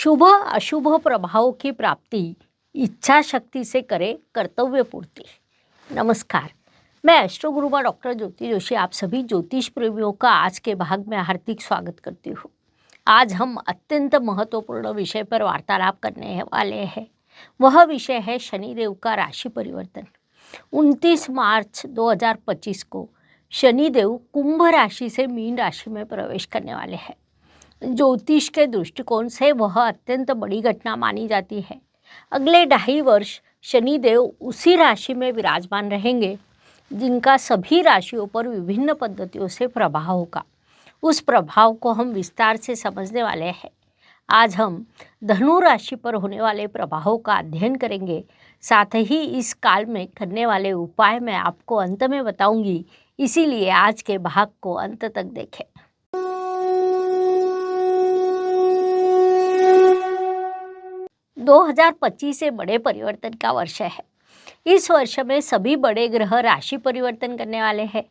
शुभ अशुभ प्रभावों की प्राप्ति इच्छा शक्ति से करे कर्तव्य पूर्ति। नमस्कार, मैं एस्ट्रो गुरुमा डॉक्टर ज्योति जोशी आप सभी ज्योतिष प्रेमियों का आज के भाग में हार्दिक स्वागत करती हूँ। आज हम अत्यंत महत्वपूर्ण विषय पर वार्तालाप करने वाले हैं। वह विषय है शनिदेव का राशि परिवर्तन। 29 मार्च 2025 को शनिदेव कुंभ राशि से मीन राशि में प्रवेश करने वाले हैं। ज्योतिष के दृष्टिकोण से वह अत्यंत बड़ी घटना मानी जाती है। अगले 2.5 वर्ष शनिदेव उसी राशि में विराजमान रहेंगे जिनका सभी राशियों पर विभिन्न पद्धतियों से प्रभाव होगा। उस प्रभाव को हम विस्तार से समझने वाले हैं। आज हम धनु राशि पर होने वाले प्रभावों का अध्ययन करेंगे। साथ ही इस काल में करने वाले उपाय मैं आपको अंत में बताऊंगी, इसीलिए आज के भाग को अंत तक देखें। 2025 से बड़े परिवर्तन का वर्ष है। इस वर्ष में सभी बड़े ग्रह राशि परिवर्तन करने वाले हैं।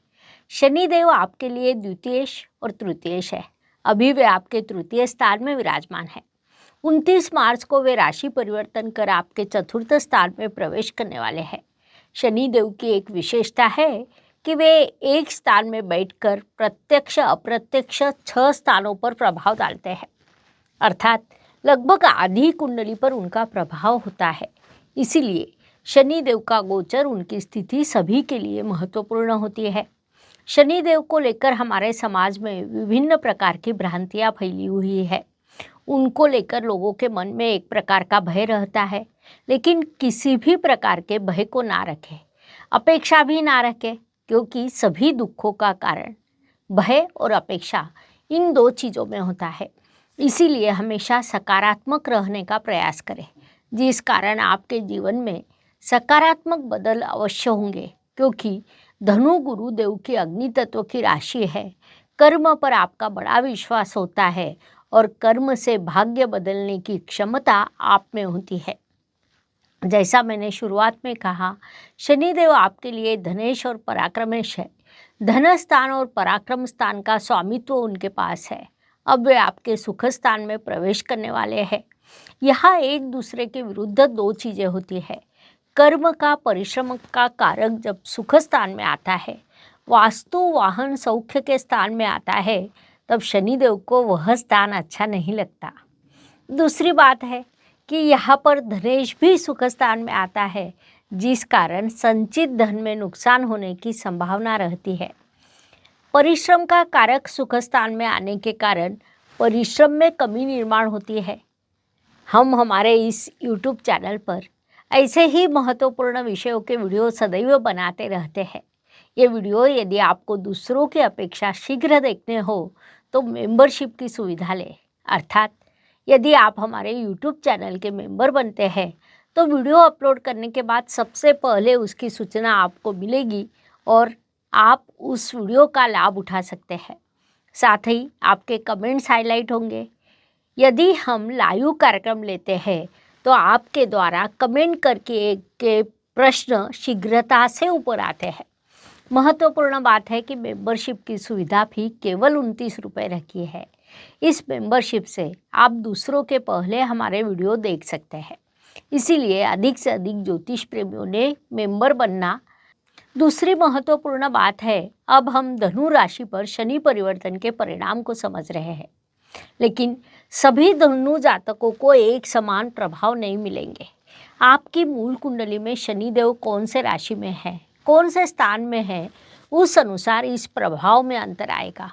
शनिदेव आपके लिए द्वितीयेश और तृतीयेश है। अभी वे आपके तृतीय स्थान में विराजमान है। 29 मार्च को वे राशि परिवर्तन कर आपके चतुर्थ स्थान में प्रवेश करने वाले हैं। शनिदेव की एक विशेषता है कि वे एक स्थान में बैठकर प्रत्यक्ष अप्रत्यक्ष 6 स्थानों पर प्रभाव डालते हैं, अर्थात लगभग आधी कुंडली पर उनका प्रभाव होता है। इसीलिए शनिदेव का गोचर उनकी स्थिति सभी के लिए महत्वपूर्ण होती है। शनिदेव को लेकर हमारे समाज में विभिन्न प्रकार की भ्रांतियाँ फैली हुई है। उनको लेकर लोगों के मन में एक प्रकार का भय रहता है, लेकिन किसी भी प्रकार के भय को ना रखें, अपेक्षा भी ना रखें, क्योंकि सभी दुखों का कारण भय और अपेक्षा इन 2 चीज़ों में होता है। इसीलिए हमेशा सकारात्मक रहने का प्रयास करें, जिस कारण आपके जीवन में सकारात्मक बदल अवश्य होंगे। क्योंकि धनु गुरुदेव की अग्नि तत्व की राशि है। कर्म पर आपका बड़ा विश्वास होता है और कर्म से भाग्य बदलने की क्षमता आप में होती है। जैसा मैंने शुरुआत में कहा, शनिदेव आपके लिए धनेश और पराक्रमेश है। धन स्थान और पराक्रम स्थान का स्वामित्व उनके पास है। अब वे आपके सुख स्थान में प्रवेश करने वाले हैं। यहाँ एक दूसरे के विरुद्ध 2 चीज़ें होती है। कर्म का परिश्रम का कारक जब सुख स्थान में आता है, वास्तु वाहन सौख्य के स्थान में आता है, तब शनिदेव को वह स्थान अच्छा नहीं लगता। दूसरी बात है कि यहाँ पर धनेश भी सुख स्थान में आता है, जिस कारण संचित धन में नुकसान होने की संभावना रहती है। परिश्रम का कारक सुख स्थान में आने के कारण परिश्रम में कमी निर्माण होती है। हम हमारे इस YouTube चैनल पर ऐसे ही महत्वपूर्ण विषयों के वीडियो सदैव बनाते रहते हैं। ये वीडियो यदि आपको दूसरों की अपेक्षा शीघ्र देखने हो तो मेंबरशिप की सुविधा लें, अर्थात यदि आप हमारे YouTube चैनल के मेंबर बनते हैं तो वीडियो अपलोड करने के बाद सबसे पहले उसकी सूचना आपको मिलेगी और आप उस वीडियो का लाभ उठा सकते हैं। साथ ही आपके कमेंट्स हाईलाइट होंगे। यदि हम लाइव कार्यक्रम लेते हैं तो आपके द्वारा कमेंट करके के प्रश्न शीघ्रता से ऊपर आते हैं। महत्वपूर्ण बात है कि मेंबरशिप की सुविधा भी केवल 29 रुपये रखी है। इस मेंबरशिप से आप दूसरों के पहले हमारे वीडियो देख सकते हैं। इसीलिए अधिक से अधिक ज्योतिष प्रेमियों ने मेंबर बनना। दूसरी महत्वपूर्ण बात है, अब हम धनु राशि पर शनि परिवर्तन के परिणाम को समझ रहे हैं, लेकिन सभी धनु जातकों को एक समान प्रभाव नहीं मिलेंगे। आपकी मूल कुंडली में शनिदेव कौन से राशि में है, कौन से स्थान में है, उस अनुसार इस प्रभाव में अंतर आएगा।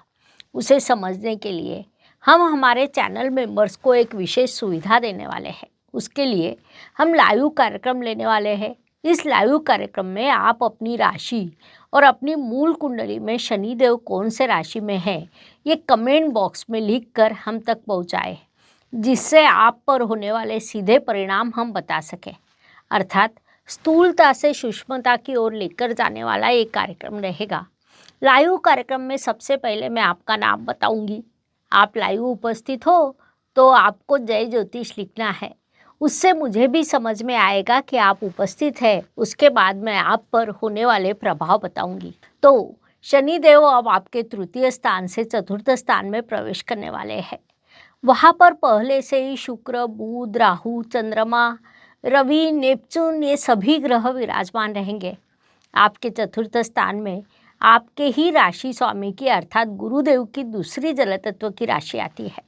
उसे समझने के लिए हम हमारे चैनल मेंबर्स को एक विशेष सुविधा देने वाले हैं। उसके लिए हम लाइव कार्यक्रम लेने वाले हैं। इस लाइव कार्यक्रम में आप अपनी राशि और अपनी मूल कुंडली में शनिदेव कौन से राशि में है, ये कमेंट बॉक्स में लिखकर हम तक पहुंचाएं, जिससे आप पर होने वाले सीधे परिणाम हम बता सकें। अर्थात स्थूलता से सूक्ष्मता की ओर लेकर जाने वाला एक कार्यक्रम रहेगा। लाइव कार्यक्रम में सबसे पहले मैं आपका नाम बताऊंगी। आप लाइव उपस्थित हो तो आपको जय ज्योतिष लिखना है। उससे मुझे भी समझ में आएगा कि आप उपस्थित हैं। उसके बाद मैं आप पर होने वाले प्रभाव बताऊंगी। तो शनिदेव अब आपके तृतीय स्थान से चतुर्थ स्थान में प्रवेश करने वाले हैं। वहाँ पर पहले से ही शुक्र, बुध, राहु, चंद्रमा, रवि, नेपच्यून ये सभी ग्रह विराजमान रहेंगे। आपके चतुर्थ स्थान में आपके ही राशि स्वामी की अर्थात गुरुदेव की दूसरी जल तत्व की राशि आती है।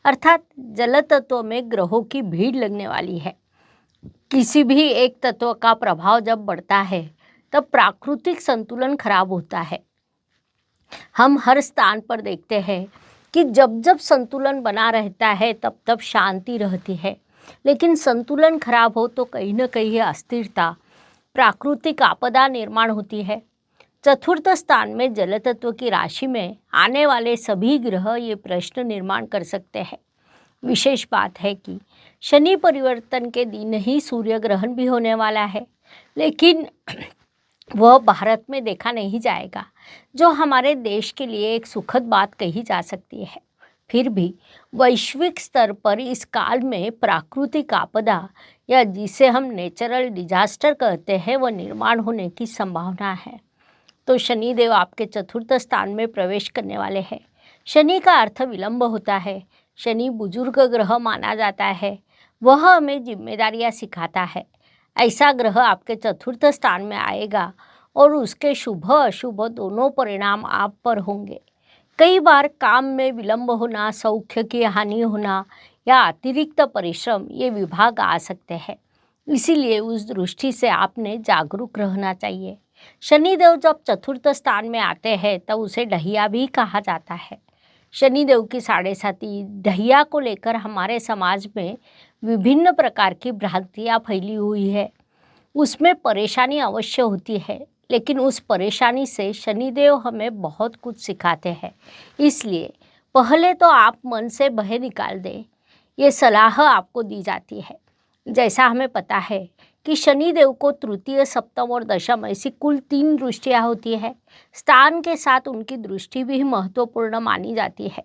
अर्थात जल तत्व में ग्रहों की भीड़ लगने वाली है। किसी भी एक तत्व का प्रभाव जब बढ़ता है तब प्राकृतिक संतुलन खराब होता है। हम हर स्थान पर देखते हैं कि जब जब संतुलन बना रहता है तब तब शांति रहती है, लेकिन संतुलन खराब हो तो कहीं न कहीं अस्थिरता, प्राकृतिक आपदा निर्माण होती है। चतुर्थ स्थान में जल तत्व की राशि में आने वाले सभी ग्रह ये प्रश्न निर्माण कर सकते हैं। विशेष बात है कि शनि परिवर्तन के दिन ही सूर्य ग्रहण भी होने वाला है, लेकिन वह भारत में देखा नहीं जाएगा, जो हमारे देश के लिए एक सुखद बात कही जा सकती है। फिर भी वैश्विक स्तर पर इस काल में प्राकृतिक आपदा या जिसे हम नेचुरल डिजास्टर कहते हैं वह निर्माण होने की संभावना है। तो शनिदेव आपके चतुर्थ स्थान में प्रवेश करने वाले हैं। शनि का अर्थ विलंब होता है। शनि बुजुर्ग ग्रह माना जाता है, वह हमें जिम्मेदारियां सिखाता है। ऐसा ग्रह आपके चतुर्थ स्थान में आएगा और उसके शुभ अशुभ दोनों परिणाम आप पर होंगे। कई बार काम में विलंब होना, सौख्य की हानि होना या अतिरिक्त परिश्रम ये विभाग आ सकते हैं। इसीलिए उस दृष्टि से आपने जागरूक रहना चाहिए। शनिदेव जब चतुर्थ स्थान में आते हैं तब उसे ढहिया भी कहा जाता है। शनिदेव की साढ़े साती ढहिया को लेकर हमारे समाज में विभिन्न प्रकार की भ्रांतियाँ फैली हुई है। उसमें परेशानी अवश्य होती है, लेकिन उस परेशानी से शनिदेव हमें बहुत कुछ सिखाते हैं। इसलिए पहले तो आप मन से भय निकाल दें, ये सलाह आपको दी जाती है। जैसा हमें पता है कि शनिदेव को तृतीय, सप्तम और दशम ऐसी कुल 3 दृष्टियाँ होती है। स्थान के साथ उनकी दृष्टि भी महत्वपूर्ण मानी जाती है,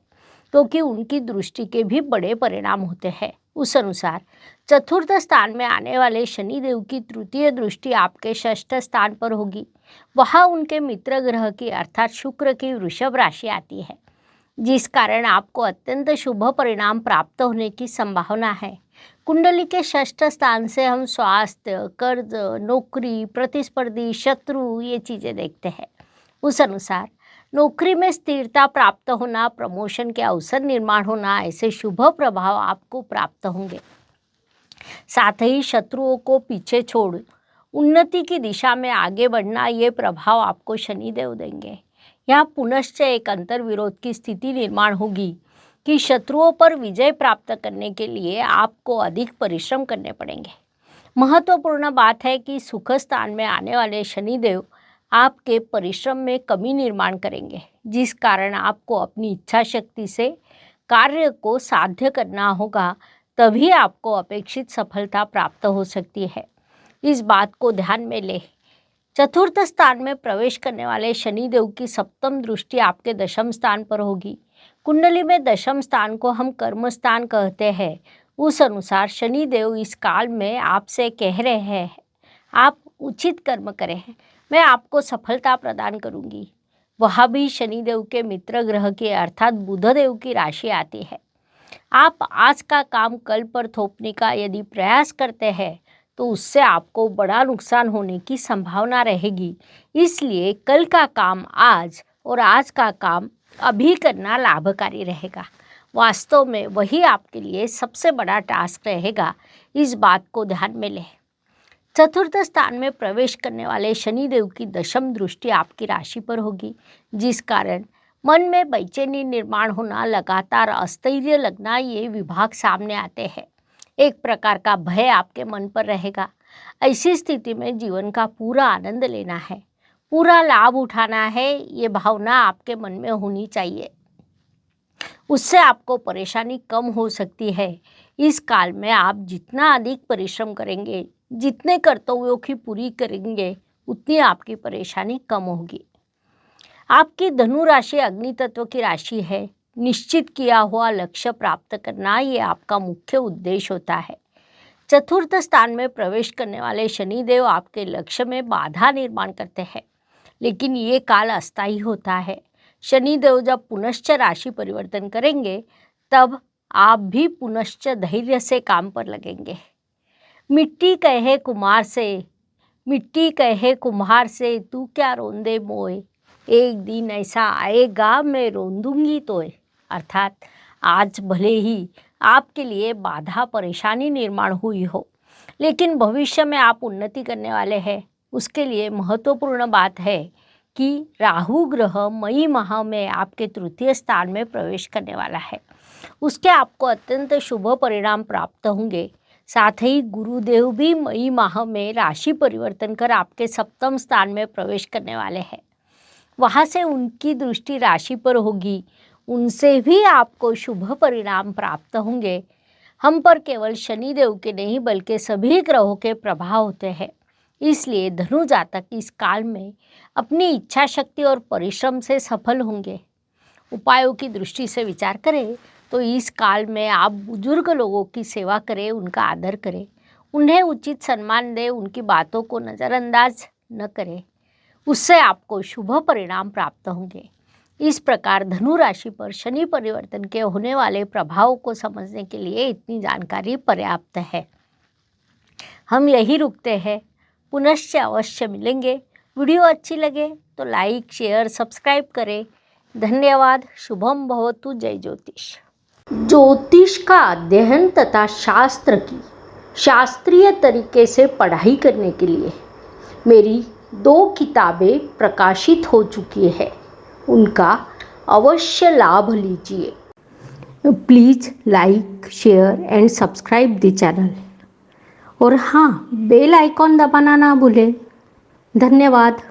क्योंकि उनकी दृष्टि के भी बड़े परिणाम होते हैं। उस अनुसार चतुर्थ स्थान में आने वाले शनिदेव की तृतीय दृष्टि आपके षष्ठ स्थान पर होगी। वहाँ उनके मित्र ग्रह की अर्थात शुक्र की वृषभ राशि आती है, जिस कारण आपको अत्यंत शुभ परिणाम प्राप्त होने की संभावना है। कुंडली के षष्ठ स्थान से हम स्वास्थ्य, कर्ज, नौकरी, प्रतिस्पर्धी, शत्रु ये चीज़ें देखते हैं। उस अनुसार नौकरी में स्थिरता प्राप्त होना, प्रमोशन के अवसर निर्माण होना, ऐसे शुभ प्रभाव आपको प्राप्त होंगे। साथ ही शत्रुओं को पीछे छोड़ उन्नति की दिशा में आगे बढ़ना, ये प्रभाव आपको शनिदेव देंगे। यहाँ पुनश्च एक अंतर्विरोध की स्थिति निर्माण होगी कि शत्रुओं पर विजय प्राप्त करने के लिए आपको अधिक परिश्रम करने पड़ेंगे। महत्वपूर्ण बात है कि सुख स्थान में आने वाले शनिदेव आपके परिश्रम में कमी निर्माण करेंगे, जिस कारण आपको अपनी इच्छा शक्ति से कार्य को साध्य करना होगा, तभी आपको अपेक्षित सफलता प्राप्त हो सकती है। इस बात को ध्यान में ले। चतुर्थ स्थान में प्रवेश करने वाले शनिदेव की सप्तम दृष्टि आपके दशम स्थान पर होगी। कुंडली में दशम स्थान को हम कर्म स्थान कहते हैं। उस अनुसार शनिदेव इस काल में आपसे कह रहे हैं, आप उचित कर्म करें, मैं आपको सफलता प्रदान करूंगी। वहाँ भी शनिदेव के मित्र ग्रह की अर्थात बुधदेव की राशि आती है। आप आज का काम कल पर थोपने का यदि प्रयास करते हैं तो उससे आपको बड़ा नुकसान होने की संभावना रहेगी। इसलिए कल का काम आज और आज का काम अभी करना लाभकारी रहेगा। वास्तव में वही आपके लिए सबसे बड़ा टास्क रहेगा। इस बात को ध्यान में लें। चतुर्थ स्थान में प्रवेश करने वाले शनिदेव की दशम दृष्टि आपकी राशि पर होगी, जिस कारण मन में बेचैनी निर्माण होना, लगातार अस्थैर्य लगना, ये विभाग सामने आते हैं। एक प्रकार का भय आपके मन पर रहेगा। ऐसी स्थिति में जीवन का पूरा आनंद लेना है, पूरा लाभ उठाना है, ये भावना आपके मन में होनी चाहिए। उससे आपको परेशानी कम हो सकती है। इस काल में आप जितना अधिक परिश्रम करेंगे, जितने कर्तव्यों की पूरी करेंगे, उतनी आपकी परेशानी कम होगी। आपकी धनु राशि अग्नि तत्व की राशि है। निश्चित किया हुआ लक्ष्य प्राप्त करना ये आपका मुख्य उद्देश्य होता है। चतुर्थ स्थान में प्रवेश करने वाले शनिदेव आपके लक्ष्य में बाधा निर्माण करते हैं, लेकिन ये काल अस्थायी होता है। शनिदेव जब पुनश्च राशि परिवर्तन करेंगे तब आप भी पुनश्च धैर्य से काम पर लगेंगे। मिट्टी कहे कुम्हार से तू क्या रोंदे मोए, एक दिन ऐसा आएगा मैं रोंदूंगी तोए। अर्थात आज भले ही आपके लिए बाधा परेशानी निर्माण हुई हो, लेकिन भविष्य में आप उन्नति करने वाले हैं। उसके लिए महत्वपूर्ण बात है कि राहु ग्रह मई माह में आपके तृतीय स्थान में प्रवेश करने वाला है। उसके आपको अत्यंत शुभ परिणाम प्राप्त होंगे। साथ ही गुरुदेव भी मई माह में राशि परिवर्तन कर आपके सप्तम स्थान में प्रवेश करने वाले हैं। वहाँ से उनकी दृष्टि राशि पर होगी, उनसे भी आपको शुभ परिणाम प्राप्त होंगे। हम पर केवल शनिदेव के नहीं बल्कि सभी ग्रहों के प्रभाव होते हैं। इसलिए धनु जातक इस काल में अपनी इच्छा शक्ति और परिश्रम से सफल होंगे। उपायों की दृष्टि से विचार करें तो इस काल में आप बुजुर्ग लोगों की सेवा करें, उनका आदर करें, उन्हें उचित सम्मान दें, उनकी बातों को नज़रअंदाज न करें। उससे आपको शुभ परिणाम प्राप्त होंगे। इस प्रकार धनु राशि पर शनि परिवर्तन के होने वाले प्रभावों को समझने के लिए इतनी जानकारी पर्याप्त है। हम यही रुकते हैं, पुनश्च अवश्य मिलेंगे। वीडियो अच्छी लगे तो लाइक शेयर सब्सक्राइब करें। धन्यवाद। शुभम भवतु। जय ज्योतिष। ज्योतिष का अध्ययन तथा शास्त्र की शास्त्रीय तरीके से पढ़ाई करने के लिए मेरी 2 किताबें प्रकाशित हो चुकी है, उनका अवश्य लाभ लीजिए। Please like share and subscribe the channel और हाँ, बेल आइकॉन दबाना ना भूलें। धन्यवाद।